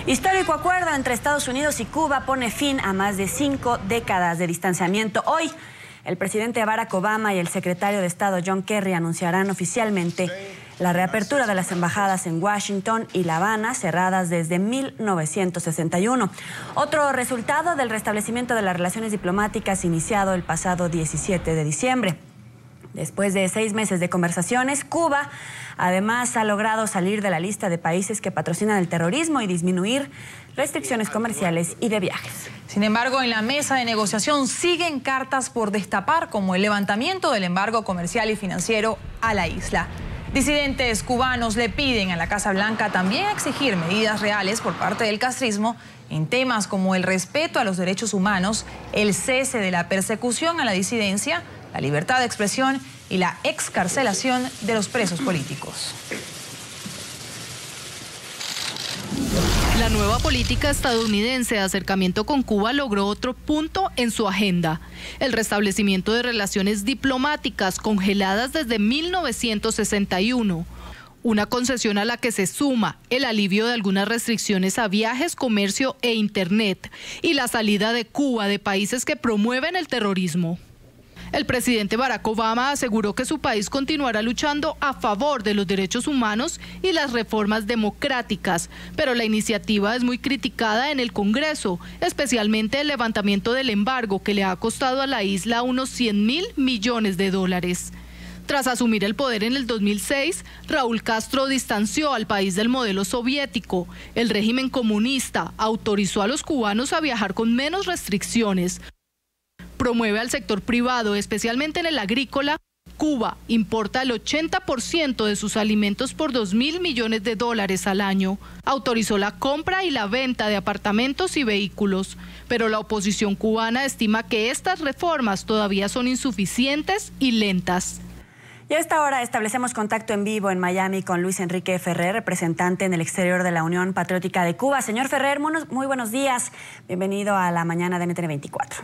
Histórico acuerdo entre Estados Unidos y Cuba pone fin a más de 5 décadas de distanciamiento. Hoy, el presidente Barack Obama y el secretario de Estado John Kerry anunciarán oficialmente la reapertura de las embajadas en Washington y La Habana, cerradas desde 1961. Otro resultado del restablecimiento de las relaciones diplomáticas iniciado el pasado 17 de diciembre. Después de 6 meses de conversaciones, Cuba además ha logrado salir de la lista de países que patrocinan el terrorismo y disminuir restricciones comerciales y de viajes. Sin embargo, en la mesa de negociación siguen cartas por destapar, como el levantamiento del embargo comercial y financiero a la isla. Disidentes cubanos le piden a la Casa Blanca también exigir medidas reales por parte del castrismo en temas como el respeto a los derechos humanos, el cese de la persecución a la disidencia, la libertad de expresión y la excarcelación de los presos políticos. La nueva política estadounidense de acercamiento con Cuba logró otro punto en su agenda: el restablecimiento de relaciones diplomáticas congeladas desde 1961. Una concesión a la que se suma el alivio de algunas restricciones a viajes, comercio e internet y la salida de Cuba de países que promueven el terrorismo. El presidente Barack Obama aseguró que su país continuará luchando a favor de los derechos humanos y las reformas democráticas, pero la iniciativa es muy criticada en el Congreso, especialmente el levantamiento del embargo que le ha costado a la isla unos 100.000 millones de dólares. Tras asumir el poder en el 2006, Raúl Castro distanció al país del modelo soviético. El régimen comunista autorizó a los cubanos a viajar con menos restricciones. Promueve al sector privado, especialmente en el agrícola. Cuba importa el 80% de sus alimentos por 2.000 millones de dólares al año. Autorizó la compra y la venta de apartamentos y vehículos. Pero la oposición cubana estima que estas reformas todavía son insuficientes y lentas. Y a esta hora establecemos contacto en vivo en Miami con Luis Enrique Ferrer, representante en el exterior de la Unión Patriótica de Cuba. Señor Ferrer, muy buenos días. Bienvenido a la mañana de NTN 24.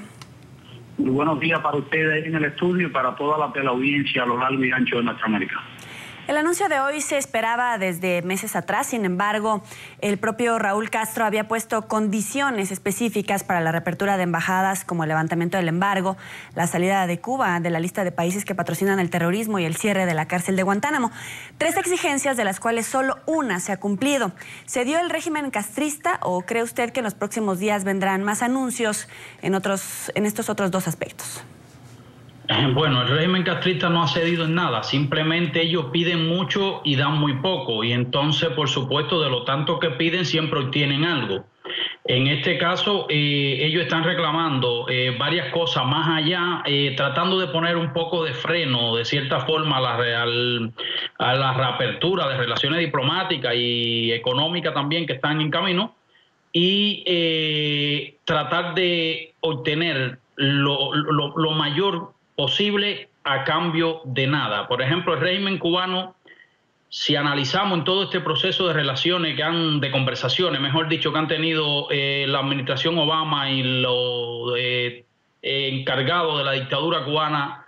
Muy buenos días para ustedes en el estudio y para toda la teleaudiencia a lo largo y ancho de nuestra América. El anuncio de hoy se esperaba desde meses atrás. Sin embargo, el propio Raúl Castro había puesto condiciones específicas para la reapertura de embajadas, como el levantamiento del embargo, la salida de Cuba de la lista de países que patrocinan el terrorismo y el cierre de la cárcel de Guantánamo. 3 exigencias de las cuales solo una se ha cumplido. ¿Se dio el régimen castrista o cree usted que en los próximos días vendrán más anuncios en estos otros 2 aspectos? Bueno, el régimen castrista no ha cedido en nada, simplemente ellos piden mucho y dan muy poco, y entonces, por supuesto, de lo tanto que piden siempre obtienen algo. En este caso, ellos están reclamando varias cosas más allá, tratando de poner un poco de freno, de cierta forma, a la reapertura de relaciones diplomáticas y económicas también que están en camino, y tratar de obtener lo mayor posible a cambio de nada. Por ejemplo, el régimen cubano, si analizamos en todo este proceso de relaciones de conversaciones, mejor dicho, que han tenido la administración Obama y los encargados de la dictadura cubana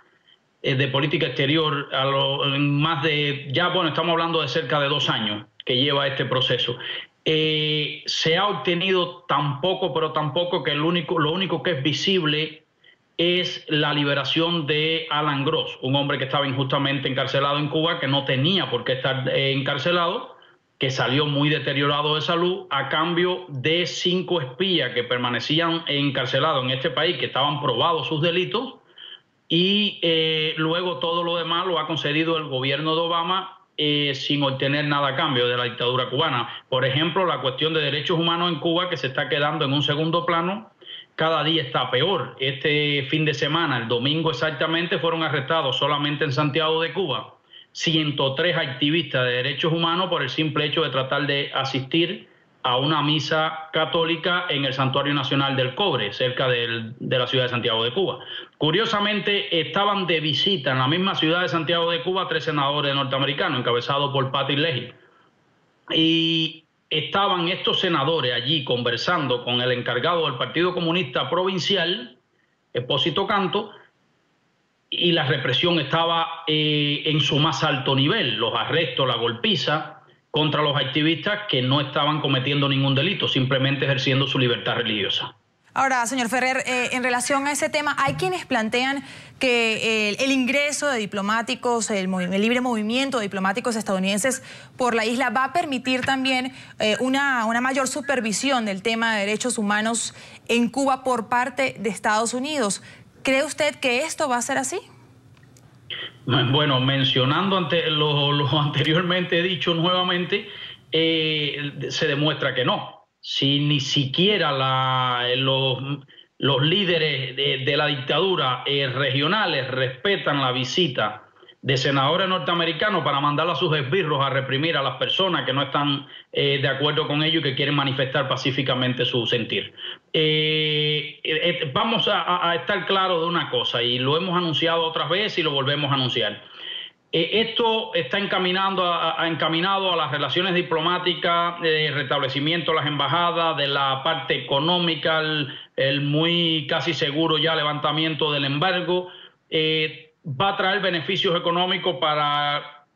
de política exterior, estamos hablando de cerca de 2 años que lleva este proceso. Se ha obtenido tan poco, pero tan poco que lo único que es visible es la liberación de Alan Gross, un hombre que estaba injustamente encarcelado en Cuba, que no tenía por qué estar encarcelado, que salió muy deteriorado de salud, a cambio de 5 espías que permanecían encarcelados en este país, que estaban probados sus delitos, y luego todo lo demás lo ha concedido el gobierno de Obama sin obtener nada a cambio de la dictadura cubana. Por ejemplo, la cuestión de derechos humanos en Cuba, que se está quedando en un segundo plano, cada día está peor. Este fin de semana, el domingo exactamente, fueron arrestados solamente en Santiago de Cuba 103 activistas de derechos humanos por el simple hecho de tratar de asistir a una misa católica en el Santuario Nacional del Cobre, cerca de la ciudad de Santiago de Cuba. Curiosamente, estaban de visita en la misma ciudad de Santiago de Cuba 3 senadores norteamericanos, encabezados por Patty Leahy. Y estaban estos senadores allí conversando con el encargado del Partido Comunista Provincial, Espósito Canto, y la represión estaba en su más alto nivel, los arrestos, la golpiza, contra los activistas que no estaban cometiendo ningún delito, simplemente ejerciendo su libertad religiosa. Ahora, señor Ferrer, en relación a ese tema, hay quienes plantean que el ingreso de diplomáticos, el libre movimiento de diplomáticos estadounidenses por la isla va a permitir también una mayor supervisión del tema de derechos humanos en Cuba por parte de Estados Unidos. ¿Cree usted que esto va a ser así? Bueno, mencionando lo anteriormente dicho nuevamente, se demuestra que no. Si ni siquiera los líderes de la dictadura regionales respetan la visita de senadores norteamericanos para mandar a sus esbirros a reprimir a las personas que no están de acuerdo con ellos y que quieren manifestar pacíficamente su sentir. Vamos a estar claros de una cosa, y lo hemos anunciado otras veces y lo volvemos a anunciar. Esto está encaminado a las relaciones diplomáticas, restablecimiento de las embajadas, de la parte económica, el muy casi seguro ya levantamiento del embargo. Va a traer beneficios económicos para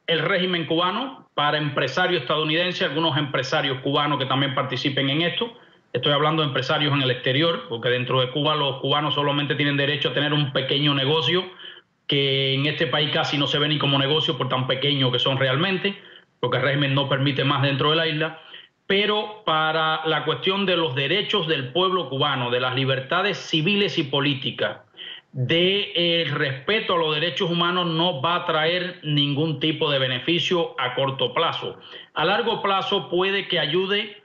el régimen cubano, para empresarios estadounidenses, algunos empresarios cubanos que también participen en esto. Estoy hablando de empresarios en el exterior, porque dentro de Cuba los cubanos solamente tienen derecho a tener un pequeño negocio, que en este país casi no se ve ni como negocio por tan pequeño que son realmente, porque el régimen no permite más dentro de la isla. Pero para la cuestión de los derechos del pueblo cubano, de las libertades civiles y políticas, del respeto a los derechos humanos, no va a traer ningún tipo de beneficio a corto plazo. A largo plazo puede que ayude,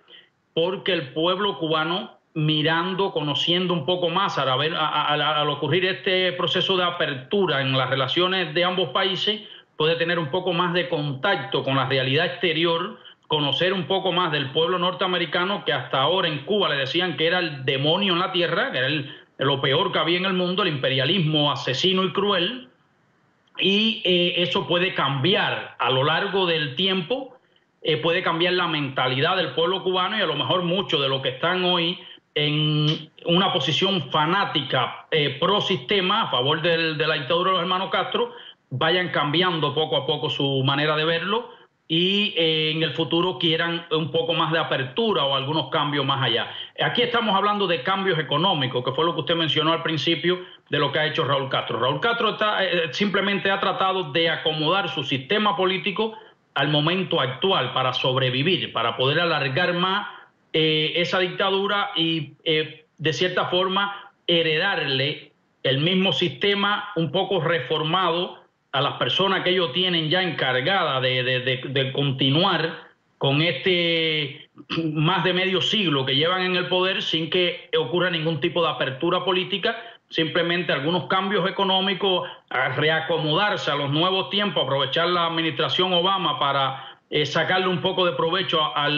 porque el pueblo cubano, mirando, conociendo un poco más al ocurrir este proceso de apertura en las relaciones de ambos países, puede tener un poco más de contacto con la realidad exterior, conocer un poco más del pueblo norteamericano, que hasta ahora en Cuba le decían que era el demonio en la tierra, que era lo peor que había en el mundo, el imperialismo asesino y cruel, y eso puede cambiar a lo largo del tiempo, puede cambiar la mentalidad del pueblo cubano, y a lo mejor muchos de los que están hoy en una posición fanática pro sistema, a favor de la dictadura de los hermanos Castro, vayan cambiando poco a poco su manera de verlo, y en el futuro quieran un poco más de apertura o algunos cambios más allá. Aquí estamos hablando de cambios económicos, que fue lo que usted mencionó al principio de lo que ha hecho Raúl Castro. Raúl Castro simplemente ha tratado de acomodar su sistema político al momento actual para sobrevivir, para poder alargar más esa dictadura y de cierta forma heredarle el mismo sistema un poco reformado a las personas que ellos tienen ya encargadas de continuar con este más de medio siglo que llevan en el poder, sin que ocurra ningún tipo de apertura política, simplemente algunos cambios económicos, a reacomodarse a los nuevos tiempos, aprovechar la administración Obama para sacarle un poco de provecho a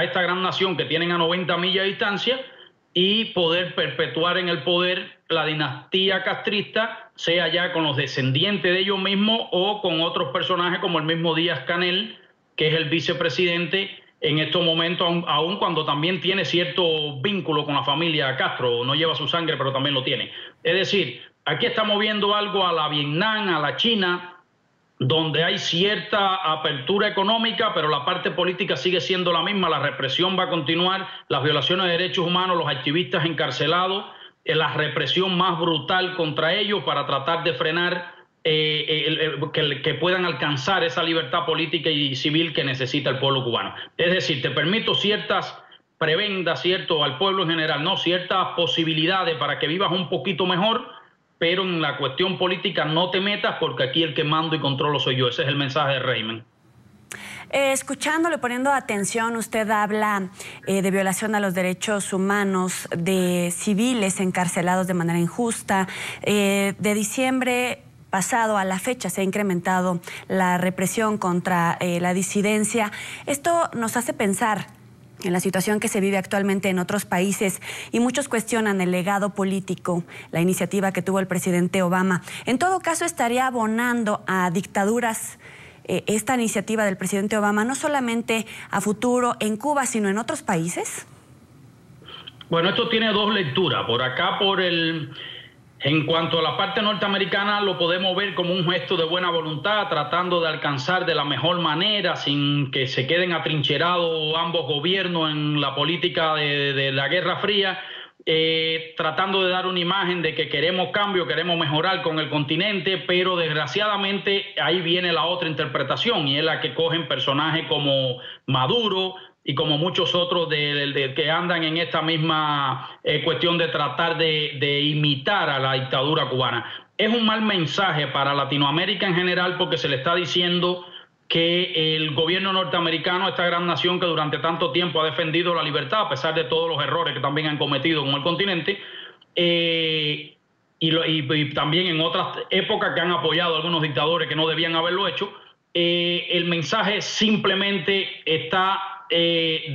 esta gran nación que tienen a 90 millas de distancia, y poder perpetuar en el poder la dinastía castrista, sea ya con los descendientes de ellos mismos o con otros personajes como el mismo Díaz-Canel, que es el vicepresidente en estos momentos, aun cuando también tiene cierto vínculo con la familia Castro, no lleva su sangre, pero también lo tiene. Es decir, aquí estamos viendo algo a la Vietnam, a la China, donde hay cierta apertura económica, pero la parte política sigue siendo la misma. La represión va a continuar, las violaciones de derechos humanos, los activistas encarcelados, la represión más brutal contra ellos para tratar de frenar que puedan alcanzar esa libertad política y civil que necesita el pueblo cubano. Es decir, te permito ciertas prebendas, al pueblo en general, ¿no? Ciertas posibilidades para que vivas un poquito mejor, pero en la cuestión política no te metas, porque aquí el que mando y controlo soy yo. Ese es el mensaje del régimen. Escuchándole, poniendo atención, usted habla de violación a los derechos humanos de civiles encarcelados de manera injusta. De diciembre pasado a la fecha se ha incrementado la represión contra la disidencia. Esto nos hace pensar en la situación que se vive actualmente en otros países, y muchos cuestionan el legado político, la iniciativa que tuvo el presidente Obama. En todo caso, estaría abonando a dictaduras esta iniciativa del presidente Obama, no solamente a futuro en Cuba, sino en otros países. Bueno, esto tiene dos lecturas. Por acá, por el En cuanto a la parte norteamericana, lo podemos ver como un gesto de buena voluntad, tratando de alcanzar de la mejor manera, sin que se queden atrincherados ambos gobiernos en la política de la Guerra Fría, tratando de dar una imagen de que queremos cambio, queremos mejorar con el continente, pero desgraciadamente ahí viene la otra interpretación, y es la que cogen personajes como Maduro y como muchos otros que andan en esta misma cuestión de tratar de imitar a la dictadura cubana. Es un mal mensaje para Latinoamérica en general, porque se le está diciendo que el gobierno norteamericano, esta gran nación que durante tanto tiempo ha defendido la libertad, a pesar de todos los errores que también han cometido con el continente, y también en otras épocas que han apoyado a algunos dictadores que no debían haberlo hecho, el mensaje simplemente está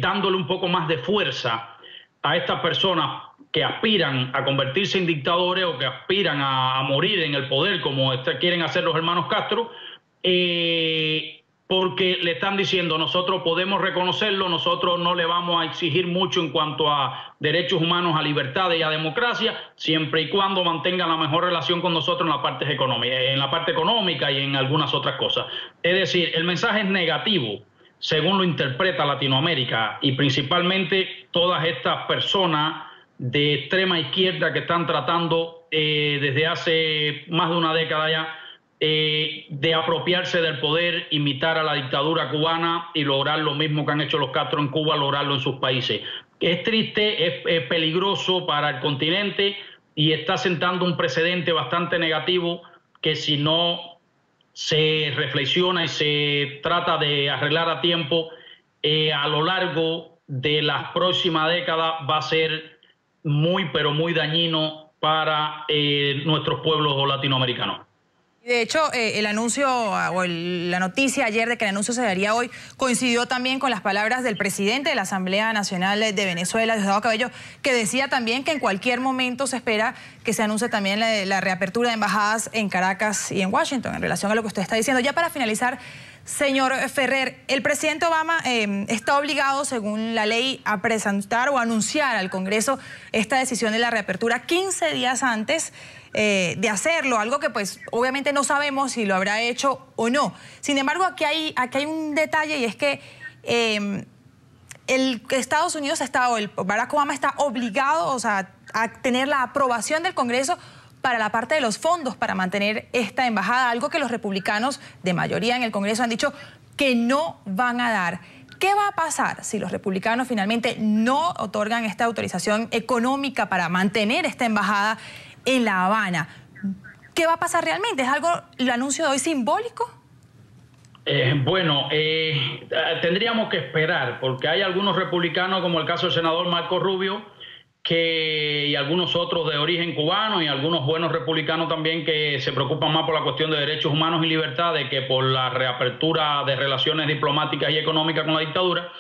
dándole un poco más de fuerza a estas personas que aspiran a convertirse en dictadores o que aspiran a morir en el poder, como quieren hacer los hermanos Castro, porque le están diciendo: nosotros podemos reconocerlo, nosotros no le vamos a exigir mucho en cuanto a derechos humanos, a libertades y a democracia, siempre y cuando mantengan la mejor relación con nosotros en la parte económica y en algunas otras cosas. Es decir, el mensaje es negativo, según lo interpreta Latinoamérica, y principalmente todas estas personas de extrema izquierda que están tratando desde hace más de una década ya de apropiarse del poder, imitar a la dictadura cubana y lograr lo mismo que han hecho los Castro en Cuba, lograrlo en sus países. Es triste, es peligroso para el continente y está sentando un precedente bastante negativo que, si no se reflexiona y se trata de arreglar a tiempo, a lo largo de las próximas décadas va a ser muy, pero muy dañino para nuestros pueblos latinoamericanos. De hecho, el anuncio o la noticia ayer de que el anuncio se daría hoy coincidió también con las palabras del presidente de la Asamblea Nacional de Venezuela, Diosdado Cabello, que decía también que en cualquier momento se espera que se anuncie también la reapertura de embajadas en Caracas y en Washington, en relación a lo que usted está diciendo. Ya para finalizar, señor Ferrer, el presidente Obama está obligado, según la ley, a presentar o anunciar al Congreso esta decisión de la reapertura 15 días antes de hacerlo, algo que pues obviamente no sabemos si lo habrá hecho o no. Sin embargo, aquí hay un detalle, y es que el Estados Unidos Barack Obama está obligado, o sea, a tener la aprobación del Congreso para la parte de los fondos para mantener esta embajada, algo que los republicanos de mayoría en el Congreso han dicho que no van a dar. ¿Qué va a pasar si los republicanos finalmente no otorgan esta autorización económica para mantener esta embajada en La Habana? ¿Qué va a pasar realmente? ¿Es algo, el anuncio de hoy, simbólico? Tendríamos que esperar, porque hay algunos republicanos, como el caso del senador Marco Rubio, y algunos otros de origen cubano, y algunos buenos republicanos también, que se preocupan más por la cuestión de derechos humanos y libertades que por la reapertura de relaciones diplomáticas y económicas con la dictadura,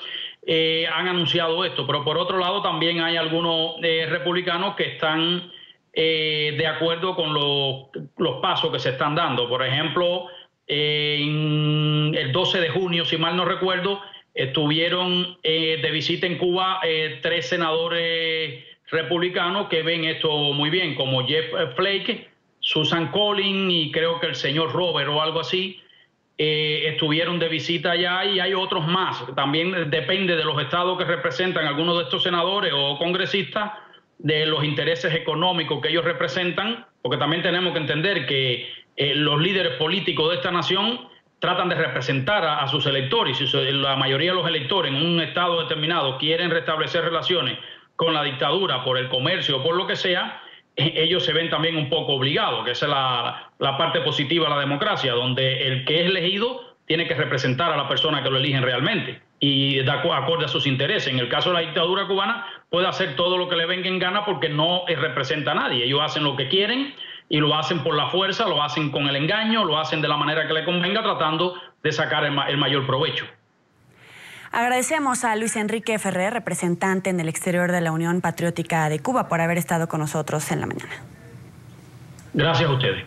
han anunciado esto. Pero por otro lado también hay algunos republicanos que están de acuerdo con los pasos que se están dando. Por ejemplo, el 12 de junio, si mal no recuerdo, estuvieron de visita en Cuba 3 senadores republicanos que ven esto muy bien, como Jeff Flake, Susan Collins y creo que el señor Robert o algo así, estuvieron de visita allá, y hay otros más. También depende de los estados que representan algunos de estos senadores o congresistas, de los intereses económicos que ellos representan, porque también tenemos que entender que los líderes políticos de esta nación tratan de representar a sus electores. Si la mayoría de los electores en un estado determinado quieren restablecer relaciones con la dictadura por el comercio o por lo que sea, ellos se ven también un poco obligados, que esa es la parte positiva de la democracia, donde el que es elegido tiene que representar a la persona que lo eligen realmente y da acorde a sus intereses. En el caso de la dictadura cubana, puede hacer todo lo que le venga en gana porque no representa a nadie. Ellos hacen lo que quieren y lo hacen por la fuerza, lo hacen con el engaño, lo hacen de la manera que le convenga, tratando de sacar el mayor provecho. Agradecemos a Luis Enrique Ferrer, representante en el exterior de la Unión Patriótica de Cuba, por haber estado con nosotros en la mañana. Gracias a ustedes.